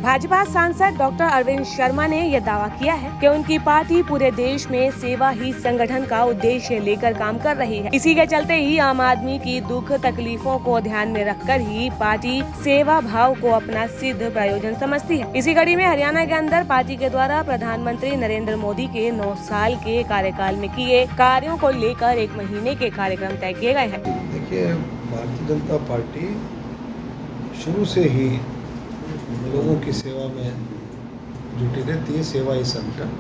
भाजपा सांसद डॉक्टर अरविंद शर्मा ने यह दावा किया है कि उनकी पार्टी पूरे देश में सेवा ही संगठन का उद्देश्य लेकर काम कर रही है। इसी के चलते ही आम आदमी की दुख तकलीफों को ध्यान में रखकर ही पार्टी सेवा भाव को अपना सिद्ध प्रयोजन समझती है। इसी कड़ी में हरियाणा के अंदर पार्टी के द्वारा प्रधानमंत्री नरेंद्र मोदी के 9 साल के कार्यकाल में किए कार्यों को लेकर 1 महीने के कार्यक्रम तय किए गए हैं। देखिए, भारतीय जनता पार्टी शुरू से ही लोगों की सेवा में जुटी रहती है। सेवा ही संगठन,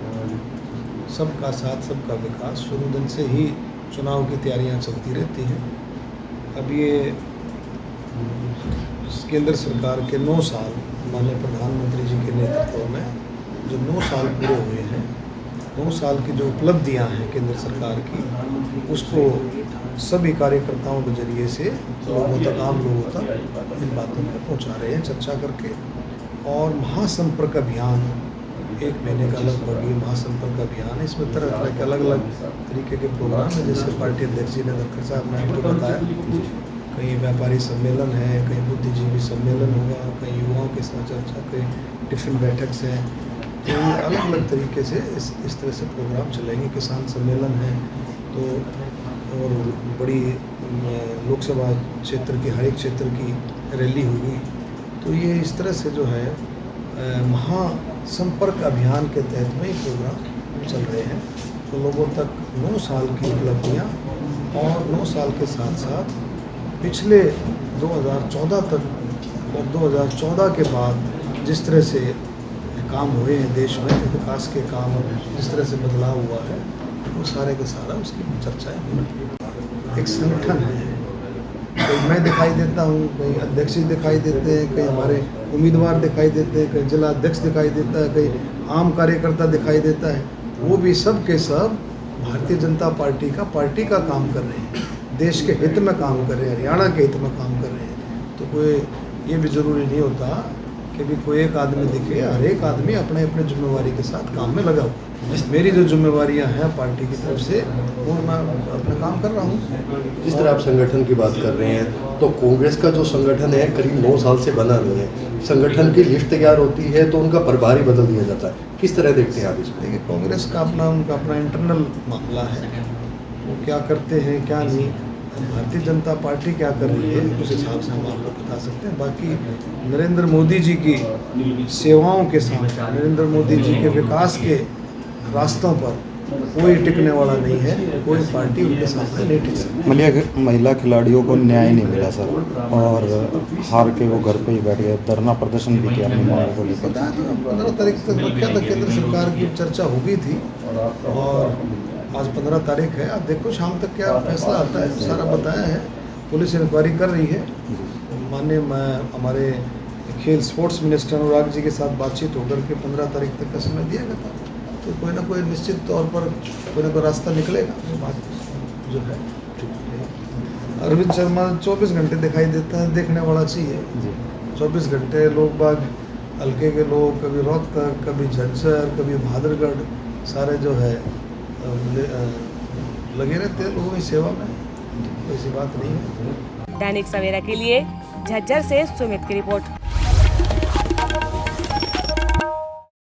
सबका साथ सबका विकास, शुरू दिन से ही चुनाव की तैयारियां चलती रहती हैं। अब ये केंद्र सरकार के 9 साल माननीय प्रधानमंत्री जी के नेतृत्व में जो 9 साल पूरे हुए हैं, 9 साल की जो उपलब्धियां हैं केंद्र सरकार की, उसको सभी कार्यकर्ताओं के जरिए से लोगों तक, आम लोगों तक इन बातों को पहुंचा रहे हैं चर्चा करके। और महासंपर्क अभियान 1 महीने का लगभग ये महासंपर्क अभियान है। इसमें तरह तरह के अलग अलग तरीके के प्रोग्राम हैं। जैसे पार्टी अध्यक्ष जी ने धनखड़ साहब ने आपको बताया, कहीं व्यापारी सम्मेलन है, कहीं बुद्धिजीवी सम्मेलन होगा, कहीं युवाओं के साथ चर्चा, कहीं टिफिन बैठक से, तो अलग अलग तरीके से इस तरह से प्रोग्राम चलेंगे। किसान सम्मेलन है, तो और बड़ी लोकसभा क्षेत्र की, हर एक क्षेत्र की रैली होगी। तो ये इस तरह से जो है महासंपर्क अभियान के तहत में ये प्रोग्राम चल रहे हैं। तो लोगों तक 9 साल की उपलब्धियाँ और 9 साल के साथ साथ पिछले 2014 तक और 2014 के बाद जिस तरह से काम हुए हैं देश में, विकास के काम, जिस तरह से बदलाव हुआ है, वो सारे के सारा उसकी चर्चाएं हुई। एक संगठन है, कहीं मैं दिखाई देता हूँ, कहीं अध्यक्ष जी दिखाई देते हैं, कहीं हमारे उम्मीदवार दिखाई देते हैं, कहीं जिला अध्यक्ष दिखाई देता है, कहीं आम कार्यकर्ता दिखाई देता है। वो भी सब के सब भारतीय जनता पार्टी का काम कर रहे हैं, देश के हित में काम कर रहे हैं, हरियाणा के हित में काम कर रहे हैं। तो कोई ये भी ज़रूरी नहीं होता कि भी कोई एक आदमी दिखे, हर एक आदमी अपने अपने जिम्मेवारी के साथ काम में लगा हुआ। मेरी जो जिम्मेवारियां हैं पार्टी की तरफ से, वो मैं अपना काम कर रहा हूँ। जिस तरह आप संगठन की बात कर रहे हैं, तो कांग्रेस का जो संगठन है करीब 9 साल से बना नहीं है। संगठन की लिस्ट तैयार होती है तो उनका प्रभारी बदल दिया जाता है। किस तरह देखते हैं आप इसको? देखिए, कांग्रेस का उनका अपना इंटरनल मामला है, वो क्या करते हैं क्या नहीं। भारतीय जनता पार्टी क्या कर रही है उस हिसाब से हम आपको बता सकते हैं। बाकी नरेंद्र मोदी जी की सेवाओं के साथ, नरेंद्र मोदी जी के विकास के रास्तों पर कोई टिकने वाला नहीं है, कोई पार्टी उनके सामने नहीं टिक सकती। महिला खिलाड़ियों को न्याय नहीं मिला सर, और हार के वो घर पे ही बैठ गए, धरना प्रदर्शन भी किया अपनी मांगों को लेकर। 15 तारीख तक रखा था, केंद्र सरकार की चर्चा हो गई थी और आज 15 तारीख है। अब देखो शाम तक क्या फैसला आता है, सारा बताया है। पुलिस इंक्वायरी कर रही है। माननीय हमारे खेल स्पोर्ट्स मिनिस्टर अनुराग जी के साथ बातचीत होकर के 15 तारीख तक का समय दिया गया था। तो कोई ना कोई निश्चित तौर पर कोई ना कोई रास्ता निकलेगा। बात जो है अरविंद शर्मा 24 घंटे दिखाई देता है, देखने वाला चाहिए। 24 घंटे लोग बाग, हल्के के लोग, कभी रोहतक, कभी झज्जर, कभी भादरगढ़, सारे जो है लगे रहते हैं लोगों की सेवा में। ऐसी बात नहीं है। दैनिक सवेरा के लिए झज्जर से सुमित की रिपोर्ट।